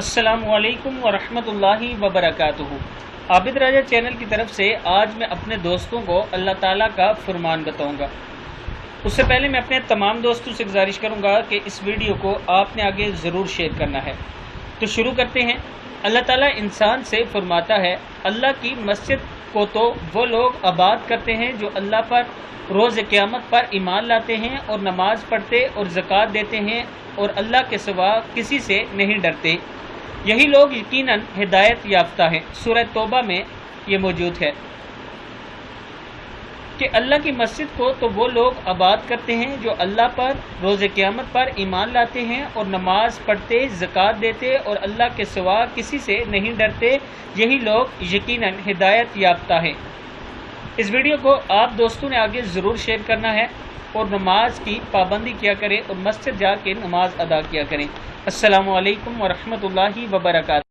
السلام علیکم ورحمۃ اللہ وبرکاتہ۔ عابد راجہ چینل کی طرف سے آج میں اپنے دوستوں کو اللہ تعالیٰ کا فرمان بتاؤں گا۔ اس سے پہلے میں اپنے تمام دوستوں سے گزارش کروں گا کہ اس ویڈیو کو آپ نے آگے ضرور شیئر کرنا ہے۔ تو شروع کرتے ہیں۔ اللہ تعالیٰ انسان سے فرماتا ہے، اللہ کی مسجد کو تو وہ لوگ آباد کرتے ہیں جو اللہ پر روز قیامت پر ایمان لاتے ہیں اور نماز پڑھتے اور زکوٰۃ دیتے ہیں اور اللہ کے سوا کسی سے نہیں ڈرتے، یہی لوگ یقیناً ہدایت یافتہ ہیں۔ سورہ توبہ میں یہ موجود ہے کہ اللہ کی مسجد کو تو وہ لوگ آباد کرتے ہیں جو اللہ پر روز قیامت پر ایمان لاتے ہیں اور نماز پڑھتے، زکوٰۃ دیتے اور اللہ کے سوا کسی سے نہیں ڈرتے، یہی لوگ یقیناً ہدایت یافتہ ہیں۔ اس ویڈیو کو آپ دوستوں نے آگے ضرور شیئر کرنا ہے اور نماز کی پابندی کیا کریں اور مسجد جا کے نماز ادا کیا کریں۔ السلام علیکم ورحمۃ اللہ وبرکاتہ۔